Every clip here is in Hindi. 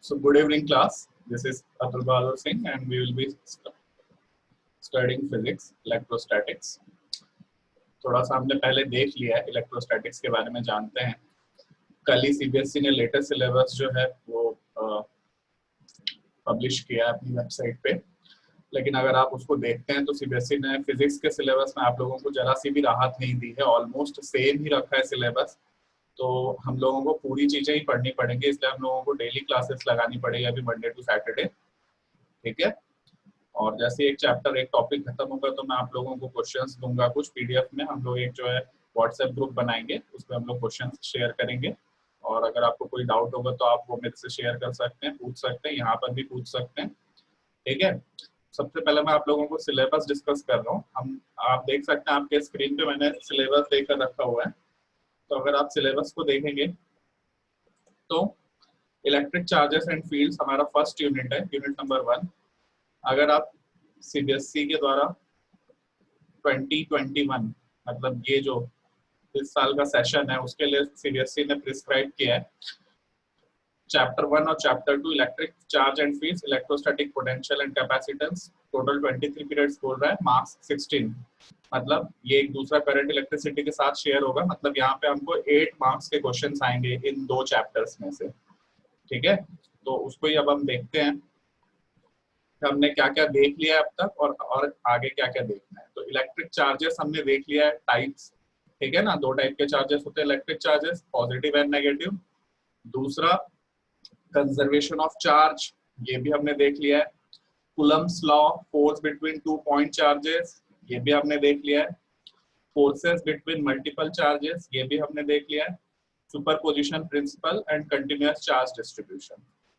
So good evening class. This is Atul Bahadur Singh and we will be studying physics, electrostatics. थोड़ा सा हमने पहले देख लिया है, इलेक्ट्रोस्टैटिक्स के बारे में जानते हैं. कल ही सीबीएसई ने लेटेस्ट सिलेबस जो है वो पब्लिश किया है अपनी वेबसाइट पे. लेकिन अगर आप उसको देखते हैं तो सीबीएसई ने फिजिक्स के सिलेबस में आप लोगों को जरा सी भी राहत नहीं दी है. ऑलमोस्ट सेम ही रखा है सिलेबस. तो हम लोगों को पूरी चीजें ही पढ़नी पड़ेंगी, इसलिए हम लोगों को डेली क्लासेस लगानी पड़ेगी अभी मंडे टू सैटरडे. ठीक है. और जैसे एक चैप्टर एक टॉपिक खत्म होगा तो मैं आप लोगों को क्वेश्चंस दूंगा कुछ पीडीएफ में. हम लोग एक जो है व्हाट्सएप ग्रुप बनाएंगे, उसमें हम लोग क्वेश्चंस शेयर करेंगे. और अगर आपको कोई डाउट होगा तो आप वो मेरे से शेयर कर सकते हैं, पूछ सकते हैं, यहाँ पर भी पूछ सकते हैं. ठीक है. सबसे पहले मैं आप लोगों को सिलेबस डिस्कस कर रहा हूँ. आप देख सकते हैं आपके स्क्रीन पे मैंने सिलेबस देकर रखा हुआ है. तो अगर आप सिलेबस को देखेंगे तो इलेक्ट्रिक चार्जेस एंड फील्ड्स हमारा फर्स्ट यूनिट है, यूनिट नंबर 1. अगर आप सीबीएसई के द्वारा 2021 मतलब ये जो इस साल का सेशन है उसके लिए सीबीएसई ने प्रिस्क्राइब किया है चैप्टर 1 और chapter 2 electric charge and fields, electrostatic potential and capacitance. Total 23 periods बोल रहा है, मार्क्स 16. मतलब ये एक दूसरा करंट इलेक्ट्रिसिटी के साथ शेयर होगा. मतलब यहाँ पे हमको 8 मार्क्स के क्वेश्चंस आएंगे इन 2 चैप्टर्स में से. ठीक है. तो उसको ही अब हम देखते हैं हमने क्या क्या देख लिया है अब तक और आगे क्या क्या देखना है. तो इलेक्ट्रिक चार्जेस हमने देख लिया है, टाइप्स. ठीक है ना. 2 टाइप के चार्जेस होते हैं electric charges, positive and negative. दूसरा कंजर्वेशन ऑफ चार्ज, ये भी हमने देख लिया है. Coulomb's law, force between 2 point charges, ये भी हमने देख लिया है. फोर्सेस बिटवीन मल्टीपल चार्जेस, ये भी हमने देख लिया है. Superposition principle and continuous charge distribution.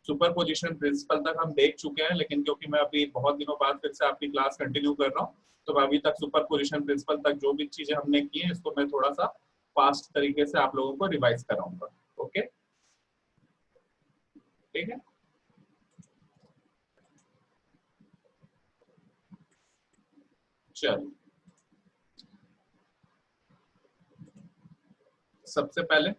Superposition principle तक हम देख चुके हैं, लेकिन क्योंकि मैं अभी बहुत दिनों बाद फिर से आपकी क्लास कंटिन्यू कर रहा हूँ तो मैं अभी तक सुपरपोजिशन प्रिंसिपल तक जो भी चीजें हमने की हैं इसको मैं थोड़ा सा फास्ट तरीके से आप लोगों को रिवाइज कराऊंगा. ओके. ठीक है. चलो सबसे पहले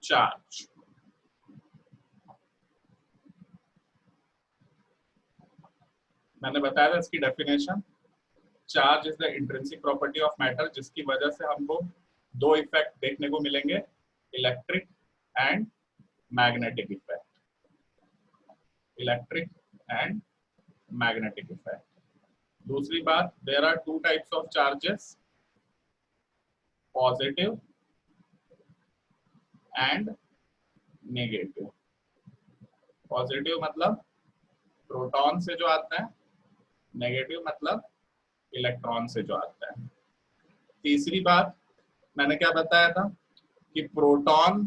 चार्ज. मैंने बताया था इसकी definition. Charge is the intrinsic property of matter जिसकी वजह से हमको 2 इफेक्ट देखने को मिलेंगे, electric and magnetic effect. Electric and magnetic effect. दूसरी बात, there are 2 types of charges, positive and negative. Positive मतलब प्रोटॉन से जो आता है, नेगेटिव मतलब इलेक्ट्रॉन से जो आता है. तीसरी बात मैंने क्या बताया था कि प्रोटॉन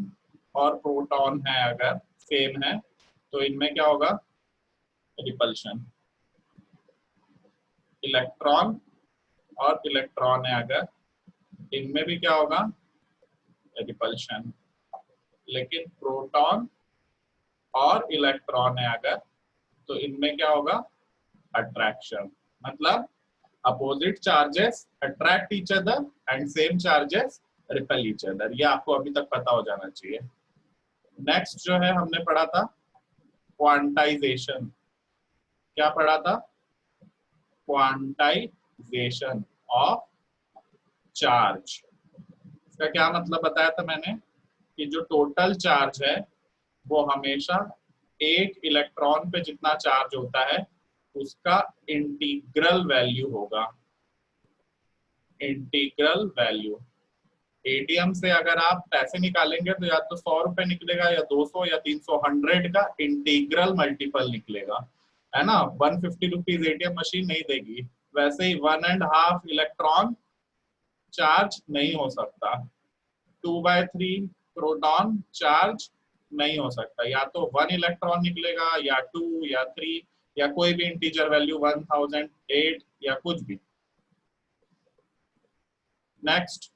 और प्रोटॉन है अगर सेम है तो इनमें क्या होगा, रिपल्शन. इलेक्ट्रॉन और इलेक्ट्रॉन है अगर, इनमें भी क्या होगा, रिपल्शन. लेकिन प्रोटॉन और इलेक्ट्रॉन है अगर तो इनमें क्या होगा, अट्रैक्शन. मतलब opposite charges attract each other and same charges repel each other. ये आपको अभी तक पता हो जाना चाहिए. नेक्स्ट जो है हमने पढ़ा था क्वांटाइजेशन. क्या पढ़ा था, क्वांटाइजेशन ऑफ चार्ज. इसका क्या मतलब बताया था मैंने कि जो टोटल चार्ज है वो हमेशा एक इलेक्ट्रॉन पे जितना चार्ज होता है उसका इंटीग्रल वैल्यू होगा. Integral value. एटीएम से अगर आप पैसे निकालेंगे तो या तो 100 रुपए निकलेगा या 200 या 300, 100 का इंटीग्रल मल्टीपल निकलेगा, है ना. 150 रुपीज एटीएम मशीन नहीं देगी. वैसे ही 1.5 इलेक्ट्रॉन चार्ज नहीं हो सकता. 2/3 प्रोटॉन चार्ज नहीं हो सकता, या तो 1 इलेक्ट्रॉन निकलेगा या 2 या 3 या कोई भी इंटीजर वैल्यू 1008 या कुछ भी। नेक्स्ट,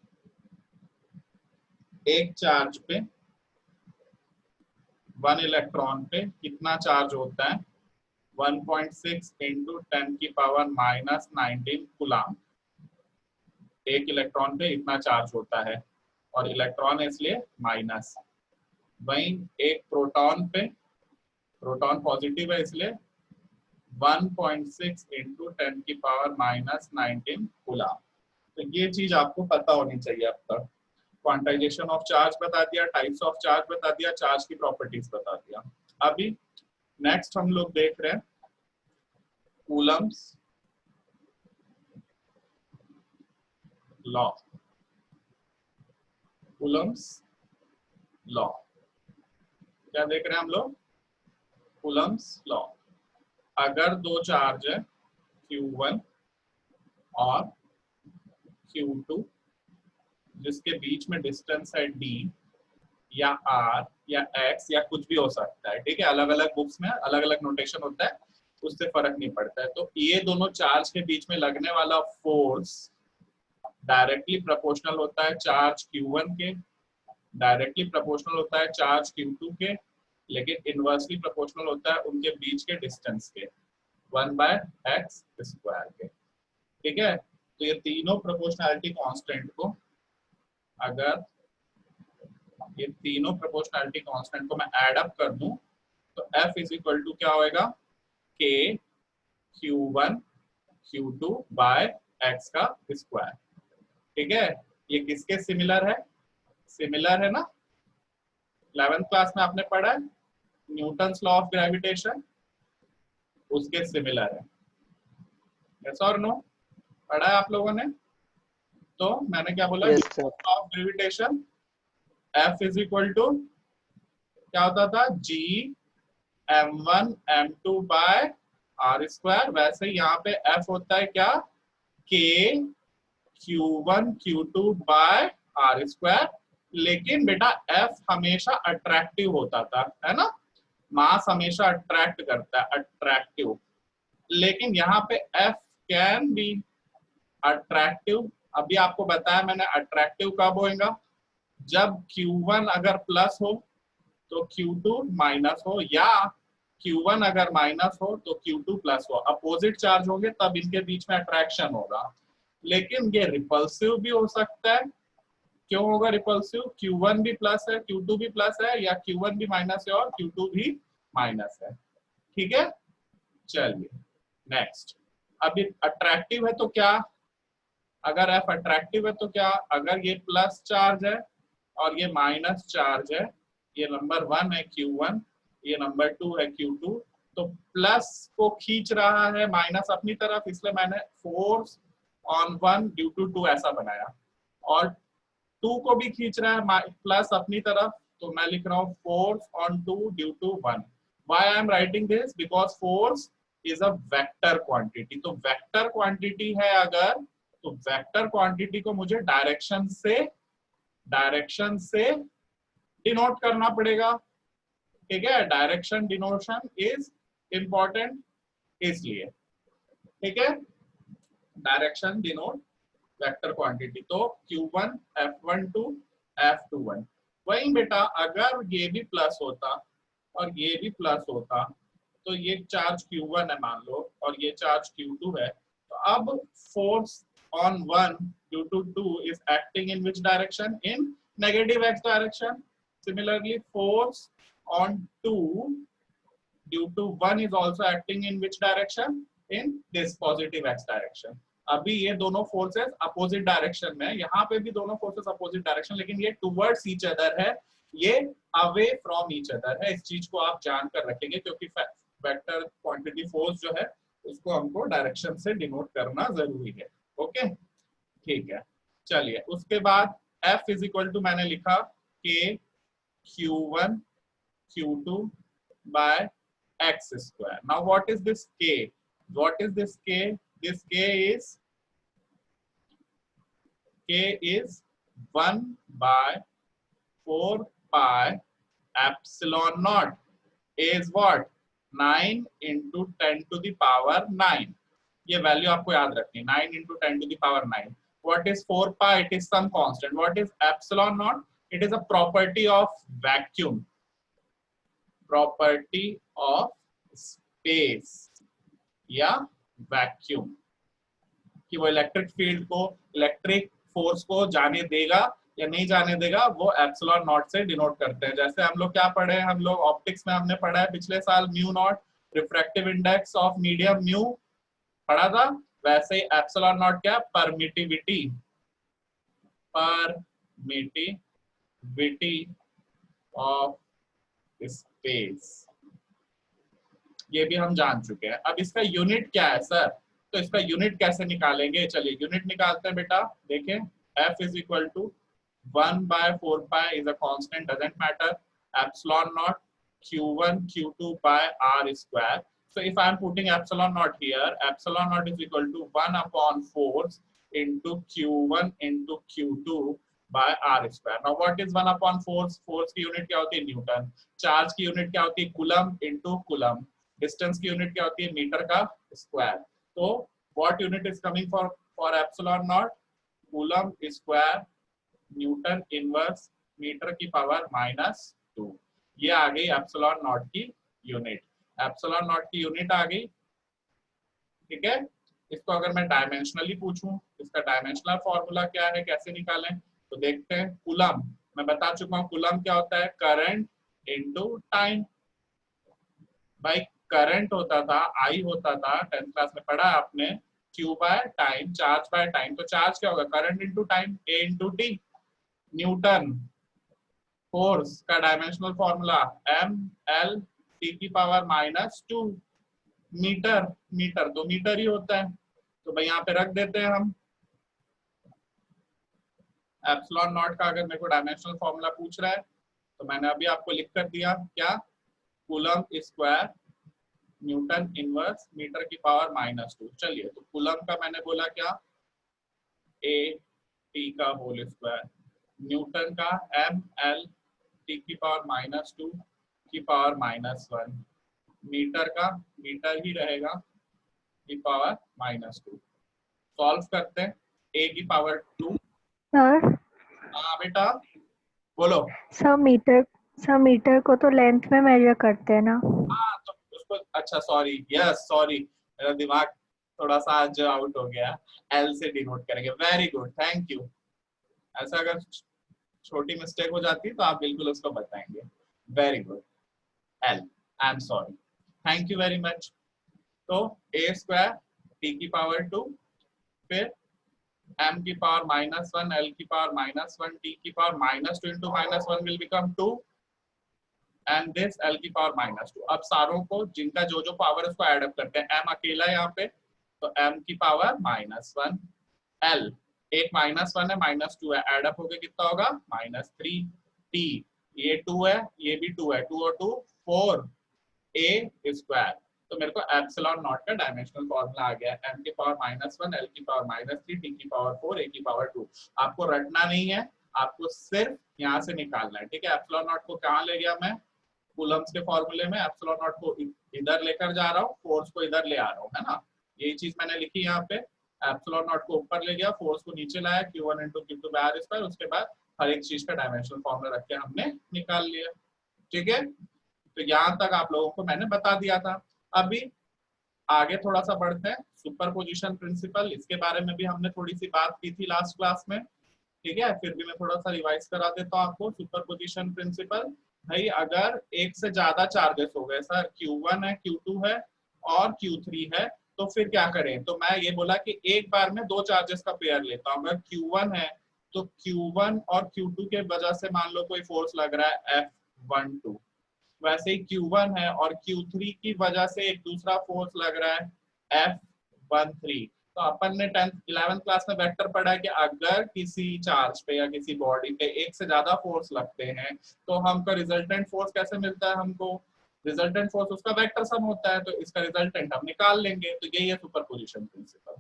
एक चार्ज पे 1 इलेक्ट्रॉन पे कितना चार्ज होता है? 1.6 इंटू 10⁻⁻19 कूलम। एक इलेक्ट्रॉन पे इतना चार्ज होता है और इलेक्ट्रॉन है इसलिए माइनस। वहीं एक प्रोटॉन पे, प्रोटॉन पॉजिटिव है इसलिए 1.6 इंटू 10⁻⁻19 कूलम। तो ये चीज आपको पता होनी चाहिए अब तक। क्वांटाइजेशन ऑफ चार्ज बता दिया, टाइप्स ऑफ चार्ज बता दिया, चार्ज की प्रॉपर्टीज बता दिया। अभी नेक्स्ट हम लोग देख रहे हैं कूलम्स लॉ। कूलम्स लॉ क्या देख रहे हैं हम लोग? Coulomb's law. अगर दो चार्ज है Q1 और Q2 जिसके बीच में डिस्टेंस है D या R या X या कुछ भी हो सकता है, ठीक है, अलग अलग बुक्स में अलग अलग नोटेशन होता है, उससे फर्क नहीं पड़ता है। तो ये दोनों चार्ज के बीच में लगने वाला फोर्स डायरेक्टली प्रोपोर्शनल होता है चार्ज Q1 के, डायरेक्टली प्रोपोर्शनल होता है चार्ज Q2 के, लेकिन इनवर्सली प्रोपोर्शनल होता है उनके बीच के डिस्टेंस के 1/x² के, ठीक है। तो ये तीनों प्रोपोर्शनैलिटी कांस्टेंट को, अगर ये तीनों प्रोपोर्शनैलिटी कांस्टेंट को मैं ऐड अप कर दूं तो F इज इक्वल टू क्या होएगा? K Q1 Q2 by x का स्क्वायर, ठीक है। ये किसके सिमिलर है? सिमिलर है ना, 11th क्लास में आपने पढ़ा है न्यूटन्स लॉ ऑफ ग्रेविटेशन, उसके सिमिलर है। यस और नो? पढ़ा है आप लोगों ने? तो मैंने क्या बोला? Newton's law of gravitation F is equal to क्या होता था? G m1 m2 by r square. वैसे यहाँ पे F होता है क्या? K Q1 Q2 by r square. लेकिन बेटा F हमेशा अट्रैक्टिव होता था, है ना, मास हमेशा अट्रैक्ट करता है, अट्रैक्टिव। लेकिन यहाँ पे F कैन बी अट्रैक्टिव। अभी आपको बताया मैंने, अट्रैक्टिव कब होएगा? जब Q1 अगर प्लस हो तो Q2 माइनस हो, या Q1 अगर माइनस हो तो Q2 प्लस हो। अपोजिट चार्ज होंगे तब इनके बीच में अट्रैक्शन होगा। लेकिन ये रिपल्सिव भी हो सकता है। क्यों होगा रिपल्सिव? Q1 भी प्लस है, Q2 भी प्लस है, या Q1 भी माइनस है और Q2 भी माइनस है, ठीक है। चलिए नेक्स्ट, अभी अट्रैक्टिव है तो क्या? अगर F अट्रैक्टिव है तो क्या? अगर ये प्लस चार्ज है और ये माइनस चार्ज है, ये नंबर 1 है Q1, ये नंबर 2 है Q2, तो प्लस को खींच रहा है माइनस अपनी तरफ, इसलिए मैंने फोर्स ऑन 1 ड्यू टू 2 ऐसा बनाया, और 2 को भी खींच रहा है प्लस अपनी तरफ, तो मैं लिख रहा हूँ force on 2 due to 1। Why I am writing this? Because force is a vector quantity. तो वेक्टर क्वांटिटी है अगर, तो वेक्टर क्वांटिटी को मुझे डायरेक्शन से डिनोट करना पड़ेगा, ठीक है। डायरेक्शन डिनोशन इज इंपॉर्टेंट इसलिए, ठीक है। Direction denote vector quantity. तो Q1 F12 F21। वही बेटा अगर ये भी प्लस होता और ये भी प्लस होता, तो ये चार्ज Q1 है मान लो और ये चार्ज Q2 है, तो अब force on 1 due to 2 is acting in which direction? In negative x direction. Similarly, force on 2 due to 1 is also acting in which direction? In this positive x direction. अभी ये दोनों फोर्सेस अपोजिट डायरेक्शन में है, यहाँ पे भी दोनों फोर्सेस अपोजिट डायरेक्शन, लेकिन ये टुवर्ड्स ईच अदर है, ये अवे फ्रॉम ईच अदर है। इस चीज को आप जान कर रखेंगे, क्योंकि वेक्टर क्वांटिटी फोर्स जो है उसको हमको डायरेक्शन से डिनोट करना जरूरी है। ओके, ठीक है। चलिए उसके बाद F इज इक्वल टू मैंने लिखा K Q1 Q2 by x square. Now what is this K? What is this K? This K is 1 by 4 pi epsilon naught is what 9 into 10 to the power 9. ये वैल्यू आपको याद रखनी है, 9 into 10 to the power 9. What is 4 pi? It is some constant. What is epsilon naught? It is a property of vacuum, property of space या वैक्यूम, कि वो इलेक्ट्रिक फील्ड को, इलेक्ट्रिक फोर्स को जाने देगा या नहीं जाने देगा, वो एप्सिलॉन नॉट से डिनोट करते हैं. जैसे हम लोग क्या पढ़े हैं, हम लोग ऑप्टिक्स में हमने पढ़ा है पिछले साल, mu naught, refractive index of medium mu पढ़ा था. वैसे ही एप्सिलॉन नॉट क्या, परमिटिविटी, परमिटिविटी ऑफ स्पेस, ये भी हम जान चुके हैं. अब इसका यूनिट क्या है सर, तो इसका यूनिट कैसे निकालेंगे, चलिए यूनिट निकालते हैं बेटा. देखें, F is equal to 1 by 4 pi is a constant, doesn't matter, epsilon naught q1 q2 by r square. So if I am putting epsilon naught here, epsilon naught is equal to 1 upon 4 into q1 into q2 by r square. Now what is 1 upon 4? Force की यूनिट क्या होती है, न्यूटन. चार्ज की यूनिट क्या होती है, कूलम into कूलम. डिस्टेंस की यूनिट क्या होती है, मीटर का स्क्वायर. तो what unit is coming for epsilon naught, coulomb square newton inverse metre की पावर -2. ये आ गई एप्सिलॉन नॉट की यूनिट. एप्सिलॉन नॉट की यूनिट आ गई, ठीक है. इसको अगर मैं डायमेंशनली पूछूं, इसका डायमेंशनल फॉर्मूला क्या है, कैसे निकालें, तो देखते हैं. कूलम मैं बता चुका हूं, कूलम क्या होता है, करंट इनटू टाइम. भाई करंट होता था, आई होता था, 10th क्लास में पढ़ा आपने, Q by time, charge by time. तो चार्ज क्या होगा, current into time, A into T. Newton force का डायमेंशनल फॉर्मूला ml t की पावर -2. मीटर, मीटर तो मीटर ही होता है, तो भाई यहाँ पे रख देते हैं हम. एप्सिलॉन नॉट का अगर मेरे को डायमेंशनल फॉर्मूला पूछ रहा है तो मैंने अभी आपको लिख कर दिया, क्या, coulomb square newton inverse metre की पावर -2. चलिए, तो कूलम का मैंने बोला क्या, a t का होल स्क्वायर, न्यूटन का ml t की पावर -2 की पावर -1, मीटर का मीटर ही रहेगा की पावर -2. सॉल्व करते हैं, a की पावर 2. सर, हाँ बेटा बोलो. सर मीटर को तो लेंथ में मेजर करते हैं ना. हाँ तो उसको, अच्छा सॉरी, यस सॉरी, मेरा दिमाग थोड़ा सा आज आउट हो गया. एल से डिनोट करेंगे. Very good, thank you. ऐसा अगर छोटी मिस्टेक हो जाती है तो आप बिल्कुल उसको बताएंगे. Very good. L, I am sorry, thank you very much. तो a स्क्वायर t की पावर 2, फिर m की पावर -1, l की पावर -1, t की power -2 into -1 will become 2, and this l की पावर -2. अब सारों को जिनका जो जो पावर है उसको ऐड अप करते हैं. m अकेला है यहाँ पे, तो m की पावर -1, l एक -1 है, -2 है, ऐड अप होके कितना होगा, -3. t ये 2 है, ये भी 2 है, 2 और 2 4 a स्क्वायर. तो मेरे को एप्सिलॉन नॉट का डायमेंशनल फॉर्मूला आ गया, m की पावर -1, l की पावर -3, t की पावर 4, a की पावर 2. आपको रटना नहीं है, आपको सिर्फ यहाँ से निकालना है, ठीक है. एप्सिलॉन नॉट को कहाँ ले गया मैं, कूलम्स के फॉर्मूले में. एप्सिलॉन नॉट को इधर लेकर जा रहा हूँ, फोर्स को इधर ले आ रहा हूँ, है ना. यही चीज मैंने लिखी यहाँ पे. एप्सिलॉन नॉट को ऊपर ले गया, फोर्स को नीचे लाया, q1 into q2 by r square. उसके बाद हर एक चीज का डायमेंशनल फॉर्मूला रख के हमने निकाल लिया, ठीक है. तो यहाँ तक आप लोगों को मैंने बता दिया था. अभी आगे थोड़ा सा बढ़ते हैं. सुपरपोजिशन प्रिंसिपल, इसके बारे में भी हमने थोड़ी सी बात की थी लास्ट क्लास में, ठीक है. फिर भी मैं थोड़ा सा रिवाइज करा देता हूँ आपको. सुपरपोजिशन प्रिंसिपल, भाई अगर एक से ज्यादा चार्जेस हो गए, सर Q1 है, Q2 है और Q3 है, तो फिर क्या करें. तो मैं ये बोला कि एक बार में दो चार्जेस का पेयर लेता हूँ. अगर Q1 है तो Q1 और Q2 के वजह से मान लो कोई फोर्स लग रहा है F12, वैसे ही Q1 है और Q3 की वजह से एक दूसरा फोर्स लग रहा है F13. तो अपन ने 10th 11th क्लास में वेक्टर पढ़ा है कि अगर किसी चार्ज पे या किसी बॉडी पे एक से ज्यादा फोर्स लगते हैं तो हमको रिजल्टेंट फोर्स कैसे मिलता है, हमको रिजल्टेंट फोर्स उसका वेक्टर सम होता है, तो इसका रिजल्टेंट हम निकाल लेंगे. तो यही है सुपरपोजिशन प्रिंसिपल,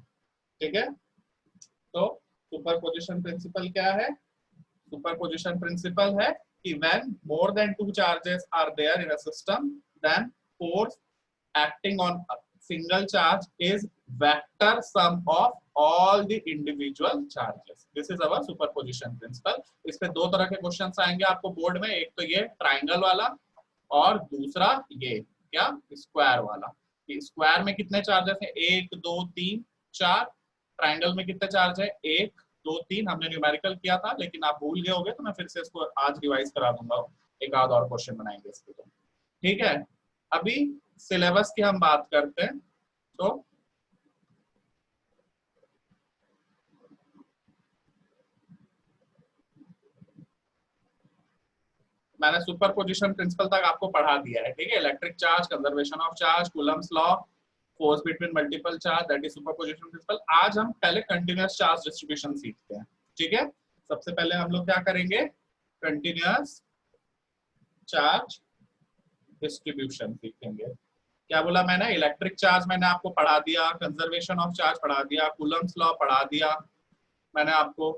ठीक है. तो सुपरपोजिशन प्रिंसिपल क्या है, सुपरपोजिशन प्रिंसिपल है कि when more than two charges are there in a system, then force acting on a single charge is vector sum of all the individual charges. This is our superposition principle. इस पे दो तरह के क्वेश्चंस आएंगे आपको बोर्ड में, एक तो ये ट्राइंगल वाला और दूसरा ये क्या स्क्वायर वाला। स्क्वायर में कितने चार्जेस हैं, 1 2 3 4। ट्राइंगल में कितने चार्ज है, 1 2 3। हमने न्यूमेरिकल किया था लेकिन आप भूल गए होंगे, तो मैं फिर से इसको आज रिवाइज करा दूंगा, एक आध और क्वेश्चन बनाएंगे इसके तो, ठीक है। अभी सिलेबस की हम बात करते हैं। तो मैंने सुपरपोजिशन प्रिंसिपल तक आपको पढ़ा दिया है, ठीक है। Electric charge, conservation of charge, Coulomb's law, force between multiple charge, that is superposition principle. आज हम पहले कंटीन्यूअस चार्ज डिस्ट्रीब्यूशन सीखते हैं, ठीक है। सबसे पहले हम लोग क्या करेंगे, कंटीन्यूअस चार्ज डिस्ट्रीब्यूशन सीखेंगे। क्या बोला मैंने, इलेक्ट्रिक चार्ज मैंने आपको पढ़ा दिया, कंजर्वेशन ऑफ चार्ज पढ़ा दिया, कूलम्स लॉ पढ़ा दिया मैंने आपको,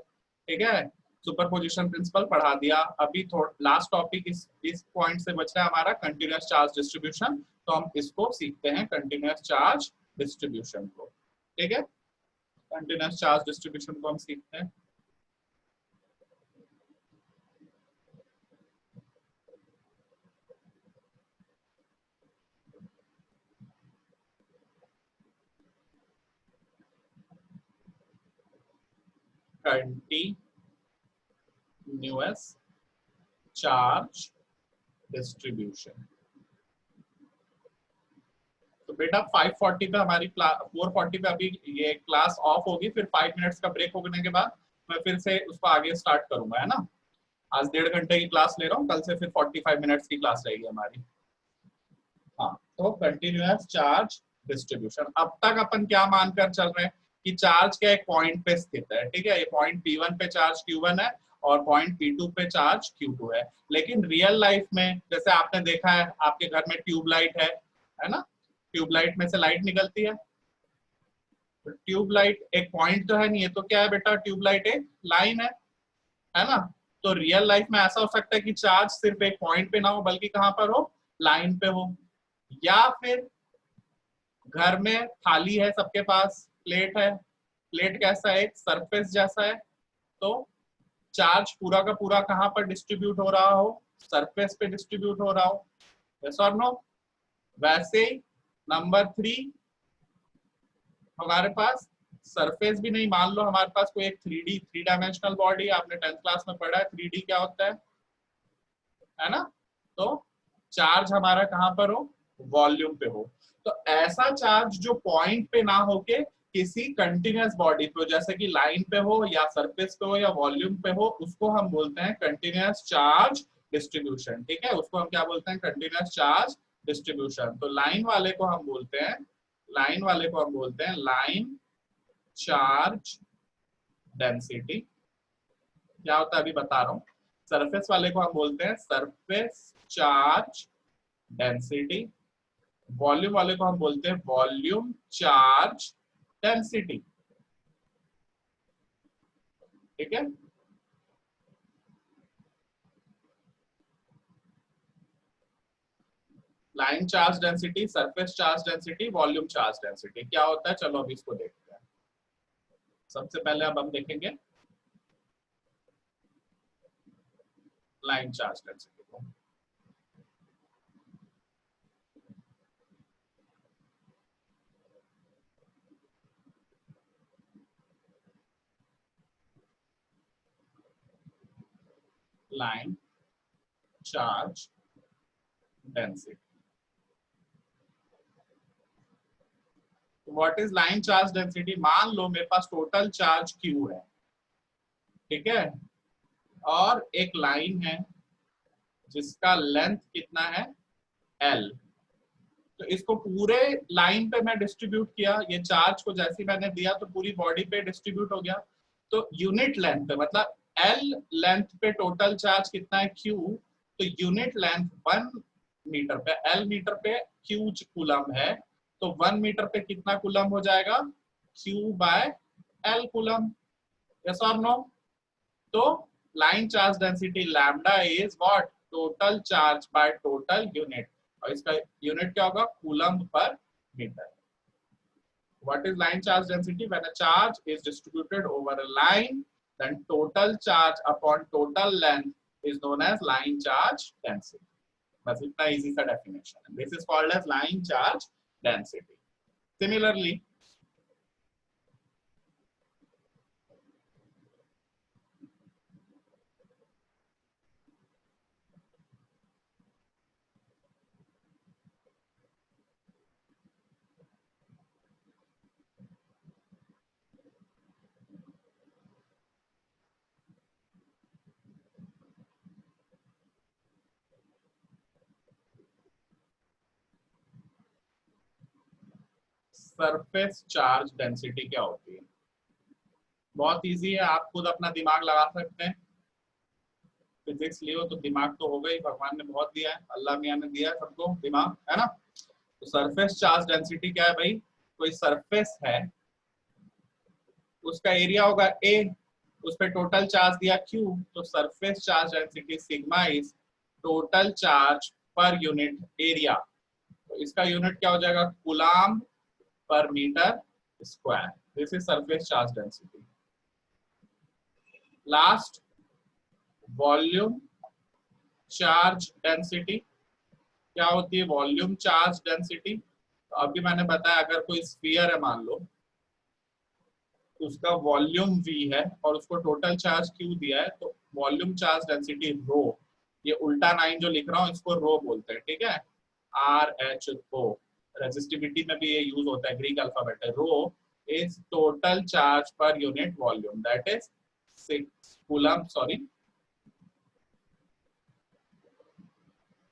ठीक है। सुपरपोजिशन प्रिंसिपल पढ़ा दिया। अभी थोड़ा लास्ट टॉपिक इस पॉइंट से बच रहा है हमारा कंटीन्यूअस चार्ज डिस्ट्रीब्यूशन, तो हम इसको सीखते हैं कंटीन्यूअस चार्ज डिस्ट्रीब्यूशन को, ठीक है। कंटीन्यूअस चार्ज डिस्ट्रीब्यूशन को हम सीखते हैं। Continuous charge distribution. तो बेटा 5:40 पे हमारी क्लास, 4:40 पे अभी ये क्लास ऑफ होगी, फिर 5 मिनट्स का ब्रेक होने के बाद मैं फिर से उसको आगे स्टार्ट करूंगा, है ना। आज 1.5 घंटे की क्लास ले रहा हूँ, कल से फिर 45 मिनट्स की क्लास रहेगी हमारी। हाँ, तो कंटीन्यूअस चार्ज डिस्ट्रीब्यूशन। अब तक अपन क्या मानकर चल रहे हैं कि चार्ज क्या एक पॉइंट पे स्थित है, ठीक है। ये पॉइंट P1 पे चार्ज Q1 है और पॉइंट P2 पे चार्ज Q2 है। लेकिन रियल लाइफ में जैसे आपने देखा है, आपके घर में ट्यूबलाइट है ना, ट्यूबलाइट में से लाइट निकलती है। तो ट्यूबलाइट एक पॉइंट तो है नहीं, है तो क्या है बेटा, ट्यूबलाइट एक लाइन है ना। तो रियल लाइफ में ऐसा हो सकता है कि चार्ज सिर्फ एक पॉइंट पे ना हो, बल्कि कहां पर हो, लाइन पे हो। या फिर घर में थाली है, सबके पास प्लेट है, प्लेट कैसा है, एक सरफेस जैसा है, तो चार्ज पूरा का पूरा कहां पर डिस्ट्रीब्यूट हो रहा हो, सरफेस पे डिस्ट्रीब्यूट हो रहा हो, यस और नो। वैसे ही नंबर 3 हमारे पास सरफेस भी नहीं, मान लो हमारे पास कोई एक 3 डायमेंशनल बॉडी, आपने 10th क्लास में पढ़ा है 3D क्या होता है ना। तो चार्ज हमारा कहां पर हो, वॉल्यूम पे हो। तो ऐसा चार्ज जो पॉइंट पे ना होके किसी कंटीन्यूअस बॉडी पे, जैसे कि लाइन पे हो या सरफेस पे हो या वॉल्यूम पे हो, उसको हम बोलते हैं कंटीन्यूअस चार्ज डिस्ट्रीब्यूशन, ठीक है। उसको हम क्या बोलते हैं, कंटीन्यूअस चार्ज डिस्ट्रीब्यूशन। तो लाइन वाले को हम बोलते हैं, लाइन चार्ज डेंसिटी। क्या होता है अभी बता रहा हूं। सरफेस वाले को हम बोलते हैं सरफेस चार्ज डेंसिटी। वॉल्यूम वाले को हम बोलते हैं वॉल्यूम चार्ज डेंसिटी, ठीक है। Line charge density, surface charge density, volume charge density क्या होता है, चलो अभी इसको देखते हैं। सबसे पहले अब हम देखेंगे लाइन चार्ज डेंसिटी को। Line charge density, what is line charge density. मान लो मेरे पास टोटल चार्ज Q है, ठीक है, और एक लाइन है जिसका लेंथ कितना है L। तो इसको पूरे लाइन पे मैं डिस्ट्रीब्यूट किया, ये चार्ज को जैसे मैंने दिया तो पूरी बॉडी पे डिस्ट्रीब्यूट हो गया। तो यूनिट लेंथ पे, मतलब L लेंथ पे टोटल चार्ज कितना है Q, तो यूनिट लेंथ 1 मीटर पे, L मीटर पे Q कूलम है, तो 1 मीटर पे कितना कूलम हो जाएगा, Q/L कूलम, यस और नो। तो line charge density lambda is what, total charge by total unit, और इसका यूनिट क्या होगा, coulomb per metre. What is line charge density? When a charge is distributed over a line, then total charge upon total length is known as line charge density. बस इतना easy सा definition. This is called as line charge density. Similarly, surface charge density क्या होती है? बहुत इजी है, आप खुद अपना दिमाग लगा सकते हैं. फिजिक्स लियो तो दिमाग तो होगा ही, भगवान ने बहुत दिया है, अल्लाह मियां ने दिया है सबको दिमाग, है ना. तो सरफेस चार्ज डेंसिटी क्या है भाई, कोई सरफेस है, उसका एरिया होगा A, उस पे टोटल चार्ज दिया Q, तो surface charge density sigma is total charge per unit area. तो इसका यूनिट क्या हो जाएगा, coulomb per metre square. This is surface charge density. Last, volume charge density. क्या होती है वॉल्यूम चार्ज डेंसिटी? तो अभी मैंने बताया, अगर कोई स्फीयर है मान लो, उसका वॉल्यूम V है और उसको टोटल चार्ज Q दिया है, तो वॉल्यूम चार्ज डेंसिटी रो, ये उल्टा 9 जो लिख रहा हूँ इसको रो बोलते हैं, ठीक है, RHO. रेजिस्टिविटी में भी ये यूज होता है, ग्रीक अल्फाबेट है. Rho is total charge per unit volume, that is 6 coulomb, sorry,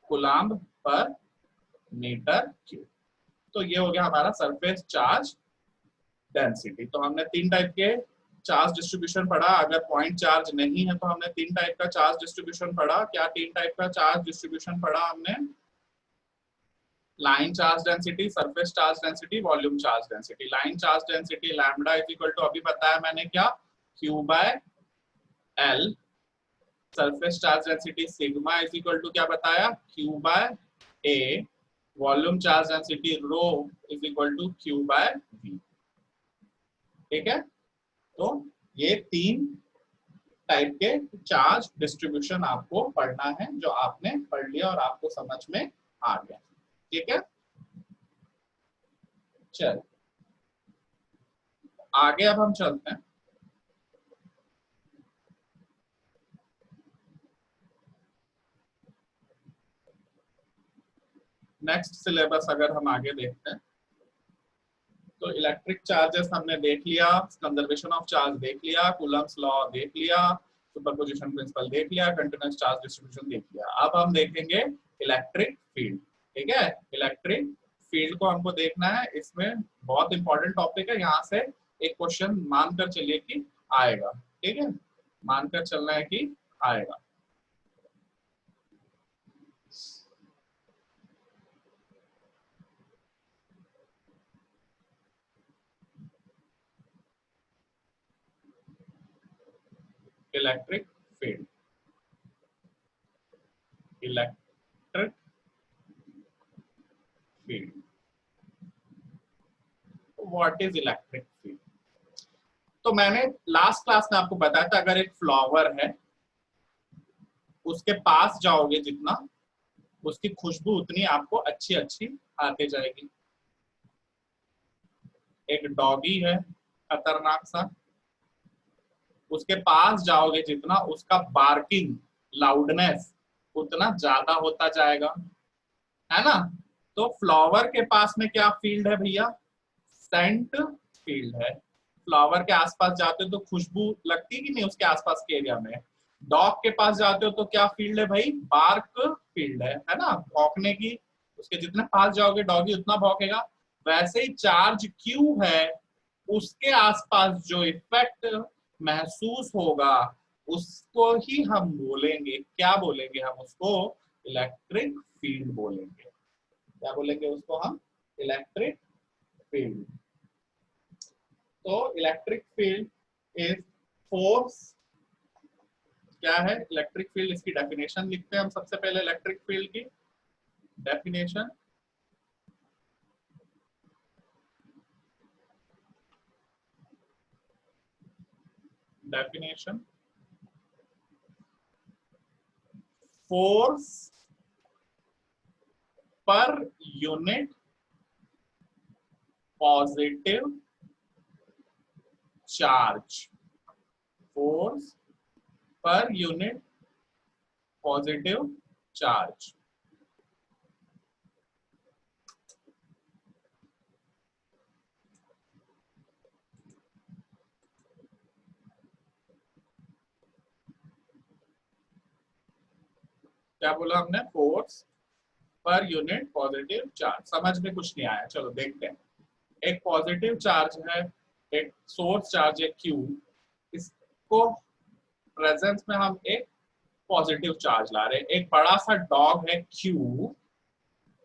coulomb per metre cube. तो ये हो गया हमारा सरफेस चार्ज डेंसिटी. तो हमने 3 टाइप के चार्ज डिस्ट्रीब्यूशन पढ़ा. अगर पॉइंट चार्ज नहीं है तो हमने 3 टाइप का चार्ज डिस्ट्रीब्यूशन पढ़ा. क्या 3 टाइप का चार्ज डिस्ट्रीब्यूशन पढ़ा हमने? Line charge density, surface charge density, volume charge density. Line charge density lambda is equal to, अभी बताया मैंने क्या, Q by L. Surface charge density sigma is equal to क्या बताया, Q by A. Volume charge density rho is equal to Q by V. ठीक है. तो ये 3 टाइप के चार्ज डिस्ट्रीब्यूशन आपको पढ़ना है, जो आपने पढ़ लिया और आपको समझ में आ गया. ठीक है, चल आगे अब हम चलते हैं. नेक्स्ट सिलेबस अगर हम आगे देखते हैं, तो इलेक्ट्रिक चार्जेस हमने देख लिया, कंजर्वेशन ऑफ चार्ज देख लिया, कूलम्ब्स लॉ देख लिया, सुपरपोजिशन प्रिंसिपल देख लिया, कंटीन्यूअस चार्ज डिस्ट्रीब्यूशन देख लिया. अब हम देखेंगे इलेक्ट्रिक फील्ड. ठीक है, इलेक्ट्रिक फील्ड को हमको देखना है. इसमें बहुत इंपॉर्टेंट टॉपिक है, यहाँ से एक क्वेश्चन मानकर चलिए कि आएगा. ठीक है, मानकर चलना है कि आएगा. Electric field, electric field. What is electric field? तो मैंने लास्ट क्लास में आपको बताया था, अगर एक फ्लावर है, उसके पास जाओगे जितना, उसकी खुशबू उतनी आपको अच्छी अच्छी आते जाएगी. एक डॉगी है खतरनाक सा, उसके पास जाओगे जितना, उसका बार्किंग लाउडनेस उतना ज्यादा होता जाएगा, है ना. तो फ्लावर के पास में क्या फील्ड है भैया, सेंट फील्ड है. फ्लावर के आसपास जाते हो तो खुशबू लगती कि नहीं उसके आसपास के एरिया में. डॉग के पास जाते हो तो क्या फील्ड है भाई, बार्क फील्ड है ना, भौंकने की. उसके जितने पास जाओगे डॉगी उतना भौंकेगा. वैसे ही चार्ज क्यू है, उसके आसपास जो इफेक्ट महसूस होगा उसको ही हम बोलेंगे, क्या बोलेंगे हम उसको, इलेक्ट्रिक फील्ड बोलेंगे. क्या बोलेंगे उसको हम, इलेक्ट्रिक फील्ड. तो इलेक्ट्रिक फील्ड इज फोर्स, क्या है इलेक्ट्रिक फील्ड, इसकी डेफिनेशन लिखते हैं हम सबसे पहले इलेक्ट्रिक फील्ड की definition. Definition force per unit positive charge, force per unit positive charge. क्या बोला हमने, force per unit positive charge. समझ में कुछ नहीं आया, चलो देखते हैं। एक पॉजिटिव चार्ज है, एक सोर्स चार्ज है Q, इसको प्रेजेंस में हम एक पॉजिटिव चार्ज ला रहे हैं। एक बड़ा सा डॉग है Q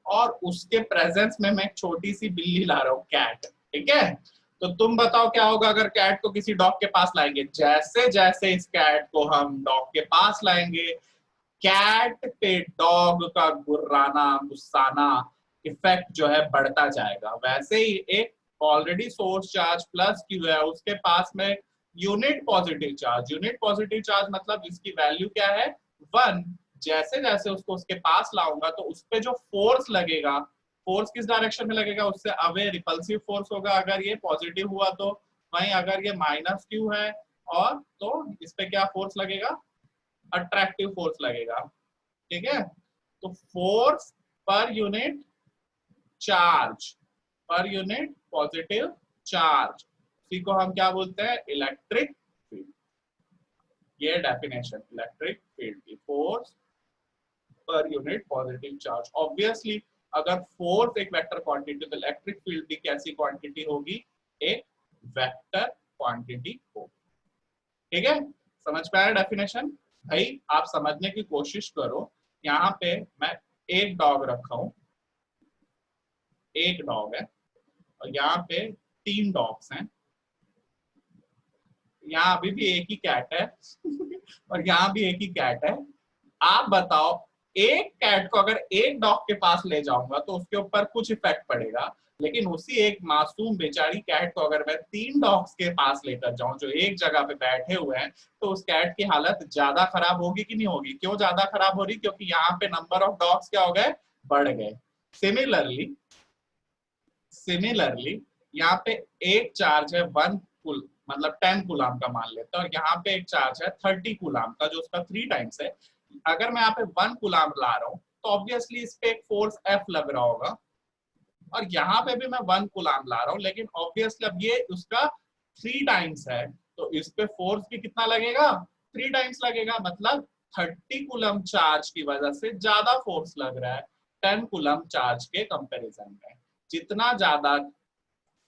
और उसके प्रेजेंस में मैं एक छोटी सी बिल्ली ला रहा हूँ, कैट, ठीक है। तो तुम बताओ क्या होगा अगर कैट को किसी डॉग के पास लाएंगे। जैसे जैसे इस कैट को हम डॉग के पास लाएंगे, कैट पे डॉग का गुर्राना गुस्साना इफेक्ट जो है बढ़ता जाएगा। वैसे ही एक already source charge plus Q है, उसके पास में unit positive charge. Unit positive charge मतलब इसकी वैल्यू क्या है, 1। जैसे जैसे उसको उसके पास लाऊंगा तो उस पे जो फोर्स लगेगा, फोर्स किस डायरेक्शन में लगेगा, उससे अवे रिपल्सिव फोर्स होगा अगर ये पॉजिटिव हुआ तो। वहीं अगर ये माइनस Q है और तो इस पे क्या फोर्स लगेगा, अट्रैक्टिव फोर्स लगेगा, ठीक है। तो force per unit charge, per unit positive charge, इसी को हम क्या बोलते हैं, इलेक्ट्रिक फील्ड। ये डेफिनेशन इलेक्ट्रिक फील्ड की, force per unit positive charge. Obviously अगर फोर्स एक वेक्टर क्वांटिटी तो इलेक्ट्रिक फील्ड भी कैसी क्वांटिटी होगी, एक वेक्टर क्वांटिटी होगी, ठीक है। समझ में आया डेफिनेशन। भाई आप समझने की कोशिश करो, यहाँ पे मैं एक डॉग रखा हूं, एक डॉग है और यहाँ पे 3 डॉग्स हैं, यहाँ अभी भी एक ही कैट है और यहाँ भी एक ही कैट है। आप बताओ एक कैट को अगर एक डॉग के पास ले जाऊंगा तो उसके ऊपर कुछ इफेक्ट पड़ेगा, लेकिन उसी एक मासूम बेचारी कैट को अगर मैं 3 डॉग्स के पास लेकर जाऊं जो एक जगह पे बैठे हुए हैं, तो उस कैट की हालत ज्यादा खराब होगी कि नहीं होगी। क्यों ज्यादा खराब हो रही, क्योंकि यहाँ पे नंबर ऑफ डॉग्स क्या हो गए, बढ़ गए। सिमिलरली यहाँ पे एक चार्ज है 1 कुल मतलब 10 कूलाम का मान लेते हैं, और यहाँ पे एक चार्ज है 30 कूलाम का जो उसका 3 टाइम्स है। अगर मैं यहाँ पे 1 कूलाम ला रहा हूँ तो ऑब्वियसली इस पे एक फोर्स F लग रहा होगा, और यहाँ पे भी मैं 1 कूलाम ला रहा हूँ, लेकिन ऑब्वियसली अब ये उसका 3 टाइम्स है तो इस पे फोर्स भी कितना लगेगा, 3 टाइम्स लगेगा। मतलब 30 कूलम चार्ज की वजह से ज्यादा फोर्स लग रहा है 10 कूलम चार्ज के कंपैरिजन में। जितना ज्यादा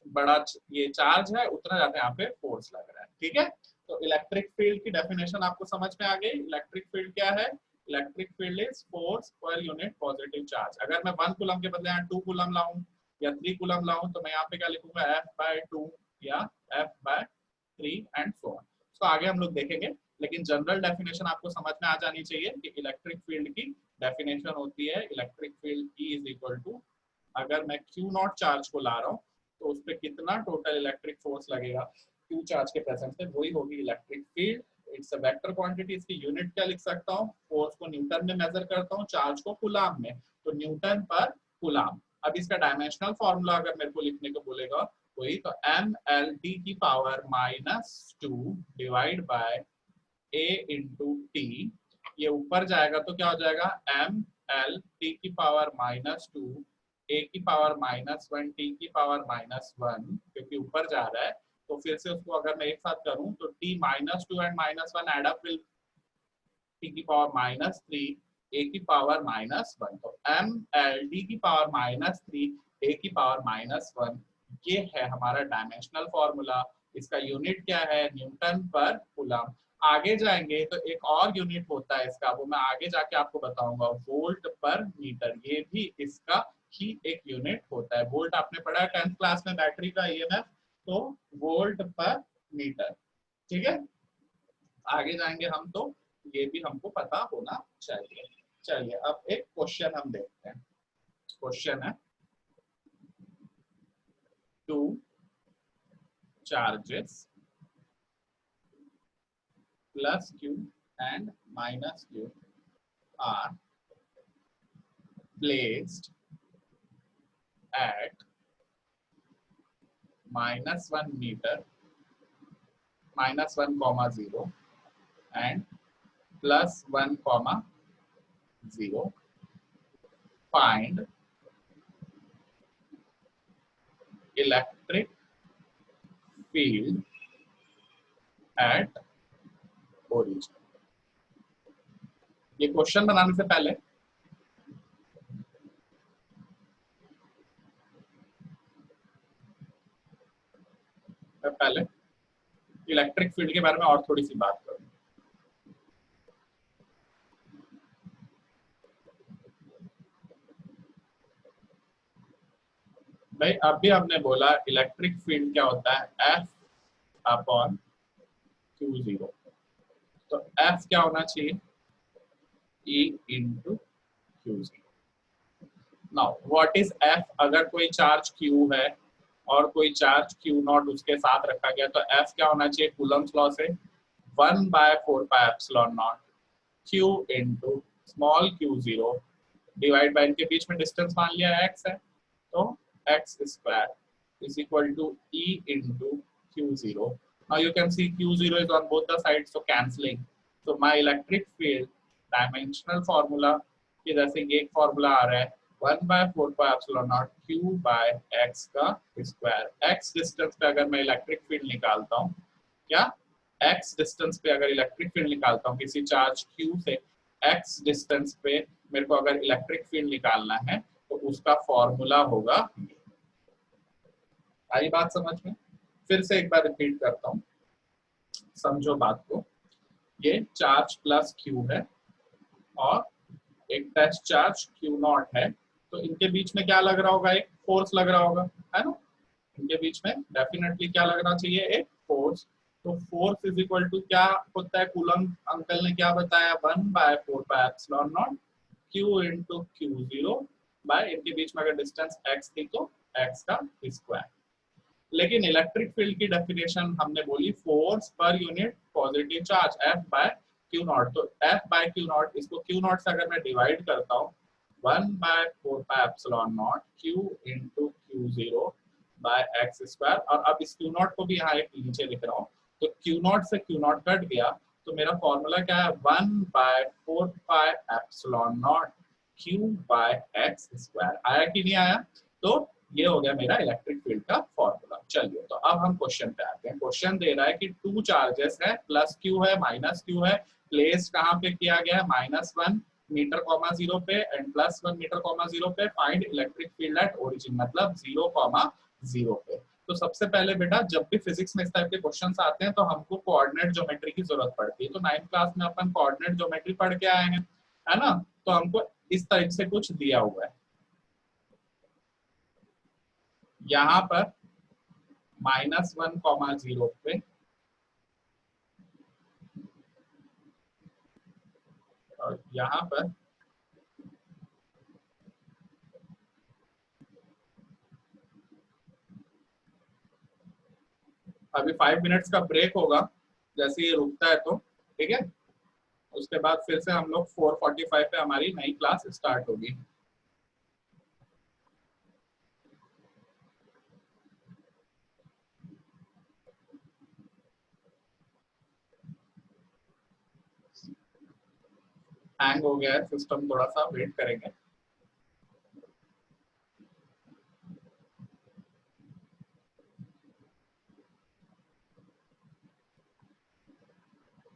बड़ा ये चार्ज है उतना ज्यादा यहाँ पे फोर्स लग रहा है, ठीक है। तो इलेक्ट्रिक फील्ड की डेफिनेशन आपको समझ में आ गई। इलेक्ट्रिक फील्ड क्या है, electric field is force per unit positive charge. अगर मैं 1 कूलम के बदले यहाँ 2 कूलम लाऊं या 3 कूलम लाऊं तो मैं यहाँ पे क्या लिखूंगा, F/2 या F/3 एंड सो ऑन। तो आगे हम लोग देखेंगे, लेकिन जनरल डेफिनेशन आपको समझ में आ जानी चाहिए कि इलेक्ट्रिक फील्ड की डेफिनेशन होती है electric field E is equal to, अगर मैं Q0 चार्ज को ला रहा हूँ तो उस पर कितना टोटल इलेक्ट्रिक फोर्स लगेगा Q चार्ज के प्रेजेंस में, वही होगी electric field. It's a vector quantity. इसकी यूनिट क्या लिख सकता हूँ, फोर्स को न्यूटन में मेजर करता हूँ, चार्ज को कूलाम में, तो न्यूटन पर कूलाम। अब इसका डायमेंशनल फॉर्मूला अगर मेरे को लिखने को बोलेगा वही, तो mLT की power -2 divide by A into T. ये ऊपर जाएगा तो क्या हो जाएगा, mLT की पावर -2 A की पावर -1 T की पावर -1, क्योंकि ऊपर जा रहा है तो फिर से उसको अगर मैं एक साथ करूं तो T -2 and -1 add up will T की पावर -3 A की पावर -1। तो mLT की पावर -3 A की पावर -1, ये है हमारा डायमेंशनल फॉर्मूला। इसका यूनिट क्या है, न्यूटन पर कूलम। आगे जाएंगे तो एक और यूनिट होता है इसका, वो मैं आगे जाके आपको बताऊंगा, वोल्ट पर मीटर। ये भी इसका ही एक यूनिट होता है। वोल्ट आपने पढ़ा है 10th क्लास में, बैटरी का EMF, तो वोल्ट पर मीटर, ठीक है। आगे जाएंगे हम तो ये भी हमको पता होना चाहिए। चलिए अब एक क्वेश्चन हम देखते हैं। क्वेश्चन है 2 charges plus q and minus q are placed at -1 meter, -1, 0 and +1, 0. Find electric field at origin. ये क्वेश्चन बनाने से पहले इलेक्ट्रिक फील्ड के बारे में और थोड़ी सी बात करूं। भाई अभी हमने बोला इलेक्ट्रिक फील्ड क्या होता है, F अपॉन Q0। तो F क्या होना चाहिए, E into Q0। Now what is F? अगर कोई चार्ज Q है और कोई चार्ज Q0 उसके साथ रखा गया तो F क्या होना चाहिए, कूलम्स लॉ से 1/4πε0 Q into small Q0 divide by इनके बीच में डिस्टेंस मान लिया x है, तो x square is equal to E into Q0. Now you can see Q0 is on both the sides, so cancelling. So my electric field dimensional formula कि जैसे ये एक फॉर्मूला आ रहा है 1/4πε0 Q by x का स्क्वायर। x डिस्टेंस पे अगर मैं इलेक्ट्रिक फील्ड निकालता हूँ, क्या x डिस्टेंस पे अगर इलेक्ट्रिक फील्ड निकालता हूँ किसी चार्ज Q से, x डिस्टेंस पे मेरे को अगर इलेक्ट्रिक फील्ड निकालना है तो उसका फॉर्मूला होगा। आई बात समझ में? फिर से एक बार रिपीट करता हूँ, समझो बात को। ये चार्ज प्लस Q है और एक टेस्ट चार्ज Q0 है, तो इनके बीच में क्या लग रहा होगा, एक फोर्स लग रहा होगा, है ना? इनके बीच में डेफिनेटली क्या लगना चाहिए, एक फोर्स। तो फोर्स इज इक्वल टू क्या होता है, कूलम अंकल ने क्या बताया, 1/4πε0 Q इंटू Q0 बाय इनके बीच में अगर डिस्टेंस x थी तो x का स्क्वायर। लेकिन इलेक्ट्रिक फील्ड की डेफिनेशन हमने बोली force per unit positive charge F by Q0। तो F बाय Q0 इसको Q0 से अगर मैं डिवाइड करता हूँ 1/4πε0 Q into Q0 by x square, और अब इस Q0 को भी यहाँ एक नीचे लिख रहा हूँ, तो Q0 से Q0 कट गया, तो मेरा फॉर्मूला क्या है, 1/4πε0 Q बाय x स्क्वायर। आया कि नहीं आया? तो ये हो गया मेरा इलेक्ट्रिक फील्ड का फॉर्मूला। चलिए तो अब हम क्वेश्चन पे आते हैं। क्वेश्चन दे रहा है कि 2 चार्जेस है, प्लस Q है माइनस Q है, प्लेस कहाँ पे किया गया है, -1 मीटर, 0 पे एंड +1 मीटर, 0 पे। Find electric field at origin, मतलब 0, 0 पे। तो सबसे पहले बेटा जब भी फिजिक्स में इस टाइप के क्वेश्चंस आते हैं तो हमको कोऑर्डिनेट ज्योमेट्री की जरूरत पड़ती है। तो 9th क्लास में अपन कोऑर्डिनेट ज्योमेट्री पढ़ के आए हैं, है ना? तो हमको इस टाइप से कुछ दिया हुआ है, यहाँ पर -1, 0 पे और यहाँ पर अभी 5 मिनट्स का ब्रेक होगा, जैसे ये रुकता है तो ठीक है, उसके बाद फिर से हम लोग 4:45 पे हमारी नई क्लास स्टार्ट होगी। हैंग हो गया है सिस्टम, थोड़ा सा वेट करेंगे।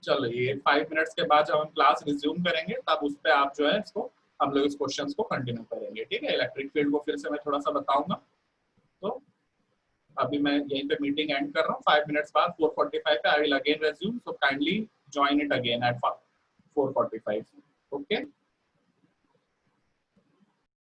चलो ये 5 मिनट्स के बाद जब हम क्लास रिज्यूम करेंगे तब उस पर आप जो है इसको हम लोग इस क्वेश्चंस को कंटिन्यू करेंगे, ठीक है? इलेक्ट्रिक फील्ड को फिर से मैं थोड़ा सा बताऊंगा। तो अभी मैं यहीं पे मीटिंग एंड कर रहा हूँ। 5 मिनट्स बाद 4:45 पे I will again resume, so kindly join it again at 4:45। Okay.